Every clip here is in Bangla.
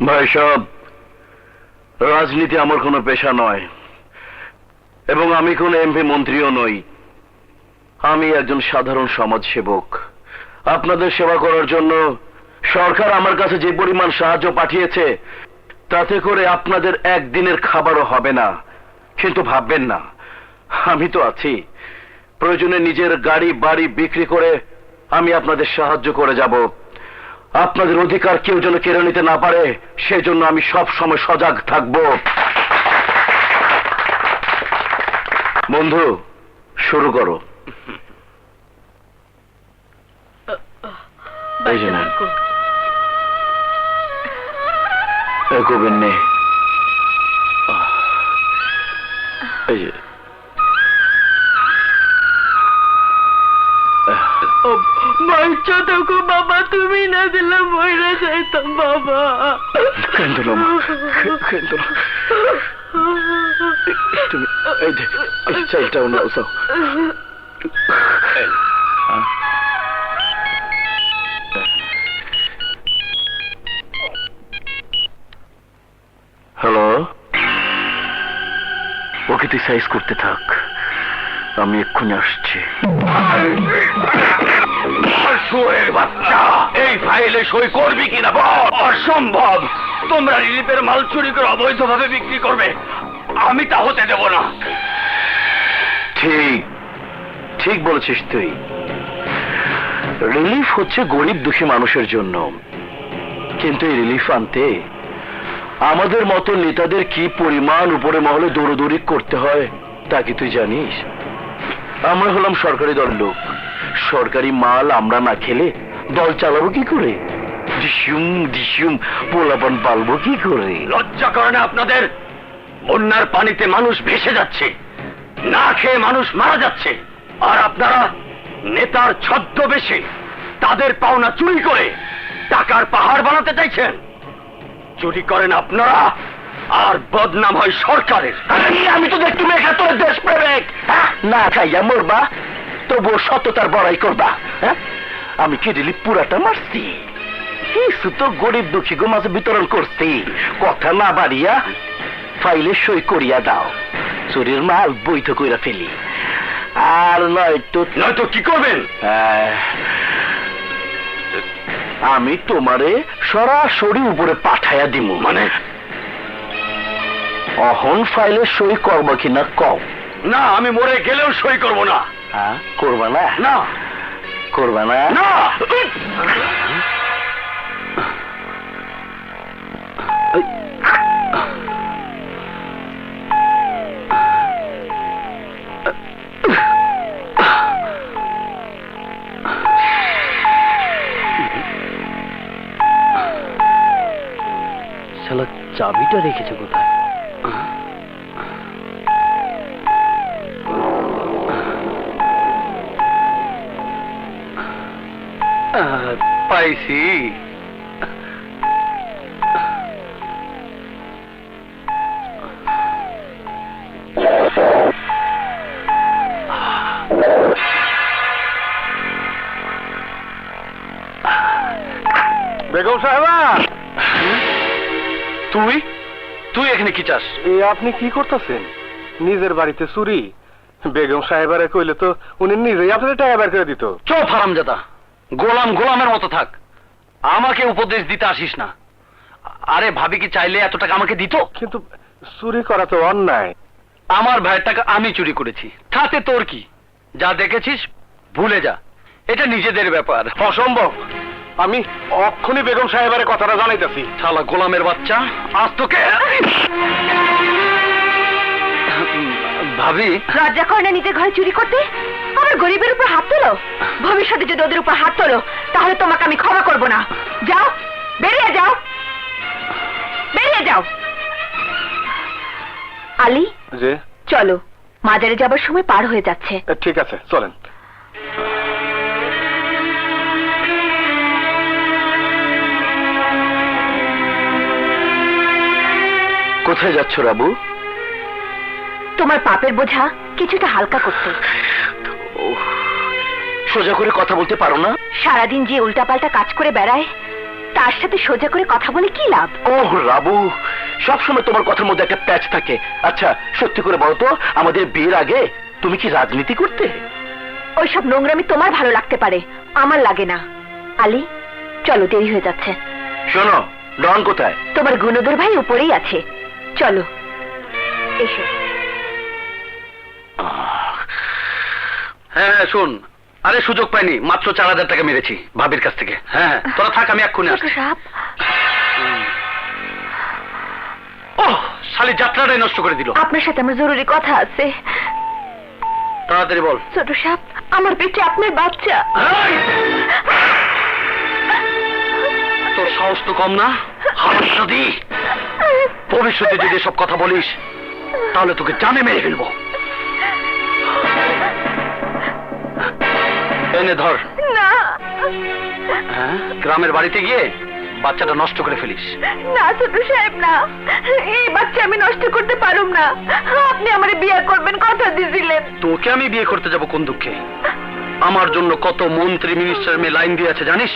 ভাই সাহেব, রাজনীতি আমার কোনো পেশা নয় এবং আমি কোনো এমপি মন্ত্রীও নই। আমি একজন সাধারণ সমাজসেবক। আপনাদের সেবা করার জন্য সরকার আমার কাছে যে পরিমাণ সাহায্য পাঠিয়েছে তাতে করে আপনাদের একদিনের খাবারও হবে না। কিন্তু ভাববেন না, আমি তো আছি। প্রয়োজনে নিজের গাড়ি বাড়ি বিক্রি করে আমি আপনাদের সাহায্য করে যাব। আপনাদের অধিকার কেউ যেন কেড়ে নিতে না পারে সেজন্য আমি সব সময় সজাগ থাকব। বন্ধু, শুরু করো। এই যে না, কবেন নেই। এই যে বাচ্চা দেখো বাবা, তুমি না দিলে মরে যাইতাম বাবা। কেন্দো না, কেন্দো না। তুমি এই যে চাইটাও নাও যাও। হ্যালো, ওকে তুই সাইজ করতে থাক, আমি এক্ষুনি আসছি। বাচ্চা, এই ফাইলে সই করবি কিনা বল। অসম্ভব, তোমরা রিলিফের মাল চুরি করে অবৈধভাবে বিক্রি করবে, আমি তা হতে দেব না। ঠিক ঠিক বলেছিস তুই। রিলিফ হচ্ছে গরিব দুঃখী মানুষের জন্য, কিন্তু এই রিলিফ আনতে আমাদের মতো নেতাদের কি পরিমাণ উপরে মহলে দৌড়দৌড়ি করতে হয় তা কি তুই জানিস? আমরা হলাম সরকারি দলের লোক, সরকারি মাল আমরা না খেলে দল চালাবো কি করে? ডিসুম ডিসুম পোলাপান পালবো কি করে? লজ্জা করে না আপনাদের? বন্যার পানিতে মানুষ ভেসে যাচ্ছে, না খেয়ে মানুষ মারা যাচ্ছে, আর আপনারা নেতার ছদ্মবেশে তাদের পাওনা চুরি করে টাকার পাহাড় বানাতে চাইছেন। চুরি করেন আপনারা আর বদনাম হয় সরকারের। আমি তো দেখতে মেঘা তোর দেশপ্রেমিক, না খাইয়া মরবা তবুও সততার বড়াই করবা। আমি কি রিলিফ পুরাটা মারছি? কিছু তো গরিব দুঃখী গো মাঝে বিতরণ করছি। কথা না বাড়িয়া ফাইলে সই করিয়া দাও, চুরির মাল বৈধ কইরা ফেলি। আর নয়তো কি করবেন? আমি তোমারে সরাসরি উপরে পাঠাইয়া দিব। মানে অহন ফাইলে সই করবো কিনা কও। না, আমি মরে গেলেও সই করব না। হ্যাঁ, করবা না? না, করবা না? না। শালা চাবিটা রেখেছে কোথায়? পাইছি। বেগম সাহেবা, তুই তুই এখানে কি চাস? আপনি কি করতেছেন? নিজের বাড়িতে চুরি? বেগম সাহেবারে কইলে তো উনি নিজেই আপনাদের টাকা বের করে দিত। চুপ হারামজাদা, গোলামের মতো থাক, আমাকে উপদেশ দিতে আসিস না। আরে ভাবি কি চাইলে এত টাকা আমাকে দিত? কিন্তু চুরি করা তো অন্যায়। আমার ভাইয়ের টাকা আমি চুরি করেছি, তাতে তোর কি? যা দেখেছিস ভুলে যা, এটা নিজেদের ব্যাপার। অসম্ভব, আমি অক্ষুনি বেগম সাহেবের কথাটা জানাইতেছি। শালা গোলামের বাচ্চা, আজ তোকে। ভাবি, লজ্জা করে না নিজের ঘরে চুরি করতে? আমার গরিবের উপর হাত তোলো। ভবিষ্যতে যদি ওদের উপর হাত তোলো তাহলে তোমাকে আমি ক্ষমা করব না। যাও, বেরিয়ে যাও, বেরিয়ে যাও। আলী, যে চলো, মাজারে যাবার সময় পার হয়ে যাচ্ছে। ঠিক আছে, চলেন। কোথায় যাচ্ছ রাবু? তোমার পাপের বোঝা কিছুটা হালকা করতে। সোজা করে কথা বলতে পারো না? সারাদিন যে উল্টাপাল্টা কাজ করে বেড়ায় তার সাথে সোজা করে কথা বলে কি লাভ? ওহ রাবু, সবসময় তোমার কথার মধ্যে একটা প্যাচ থাকে। আচ্ছা সত্যি করে বলো তো, আমাদের বিয়ের আগে তুমি কি রাজনীতি করতে? ওইসব নোংরামি তোমার ভালো লাগতে পারে, আমার লাগে না। আলী, চলো, দেরি হয়ে যাচ্ছে। শোনো, ডন কোথায়? তোমার গুণধর ভাই উপরেই আছে, চলো এসো। হ্যাঁ শোন, আরে সুযোগ পাইনি, মাত্র 4000 টাকা মেরেছি ভাবির কাছ থেকে। হ্যাঁ তোরা থাক, আমি এক্ষুনি ছোট আসছি। সাপ, ওহ, শালি যাত্রাটাই নষ্ট করে দিল। আপনার সাথে আমার জরুরি কথা আছে। তাড়াতাড়ি বল। ছোট সাপ, আমার পেটে আপনার বাচ্চা। এই! তোর সাহস তো কম না, হারামজাদি। ভবিষ্যতে যদি সব কথা বলিস তাহলে তোকে জানে মেরে ফেলবো। এনে ধর। না হ্যাঁ, গ্রামের বাড়িতে গিয়ে বাচ্চাটা নষ্ট করে ফেলিস। না ছোট সাহেব, না, এই বাচ্চা আমি নষ্ট করতে পারুম না। আপনি আমারে বিয়ে করবেন কথা দিয়েছিলেন। তোকে আমি বিয়ে করতে যাব কোন দুঃখে? আমার জন্য কত মন্ত্রী মিনিস্টার মেয়ে লাইন দিয়ে আছে জানিস?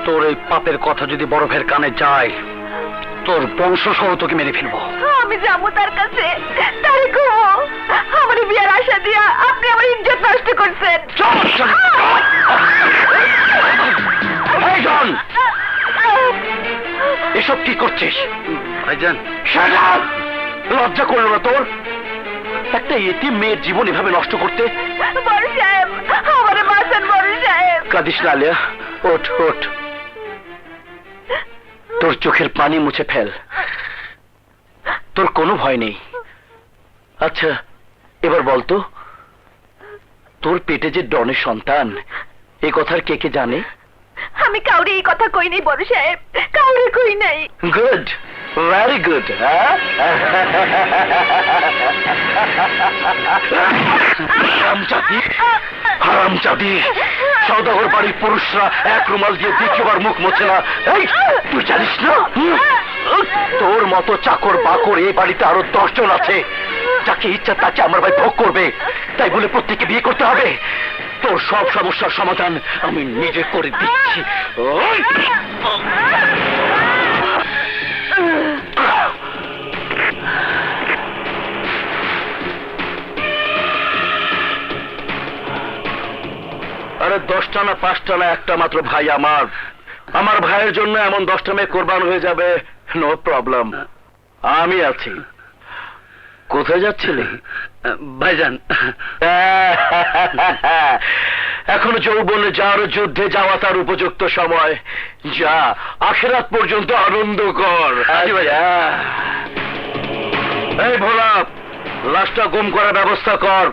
তোর এই পাপের কথা যদি বড় ভাইয়ের কানে যায়, তোর বংশ সহ তোকে মেরে ফেলবো। আমি যাবো তার কাছে, তারে কো আমার বিয়ার আশা দিয়া আপনি আমার ইজ্জত নষ্ট করছেন। চল, চল। এই জন, এসব কি করছিস? ভাইজান, Shut up! লজ্জা করলো না তোর? একটা এতিম মেয়ের জীবন এভাবে নষ্ট করতে? বড় সাহেব, আমারে বাঁচান বড় সাহেব। কাঁদিস না আলিয়া, ওঠ ওঠ, তোর চোখের পানি মুছে ফেল। তোর কোনো ভয় নেই। আচ্ছা এবার বলতো, তোর পেটে যে ডনের সন্তান, এ কথার কে কে জানে? আমি কাউরে এই কথা কই নাই বড় সাহেব, কাউরে কই নাই। Good, very good. হারামজাদি, হারামজাদি। সওদাগর বাড়ির পুরুষরা এক রুমাল দিয়ে দ্বিতীয়বার মুখ মোছে না। এই, তুই জানিস না? তোর মতো চাকর বাকর এই বাড়িতে আরো 10 জন আছে। যাকে ইচ্ছা তাকে আমার ভাই ভোগ করবে, তাই বলে প্রত্যেককে বিয়ে করতে হবে? তোর সব সমস্যার সমাধান আমি নিজে করে দিচ্ছি। ওই! আরে 10টা না 5টা না, একটা মাত্র ভাই আমার। আমার ভাইয়ের জন্য এমন 10টা মেয়ে কোরবান হয়ে যাবে, নো প্রবলেম, আমি আছি। কোথায় যাচ্ছিলি? ভাইজান, এখনো যৌবনে যার, যুদ্ধে যাওয়া তার উপযুক্ত সময়। যা, আখিরাত পর্যন্ত আনন্দ কর। জি ভাইয়া। এই ভোলা, লাশটা গুম করার ব্যবস্থা কর।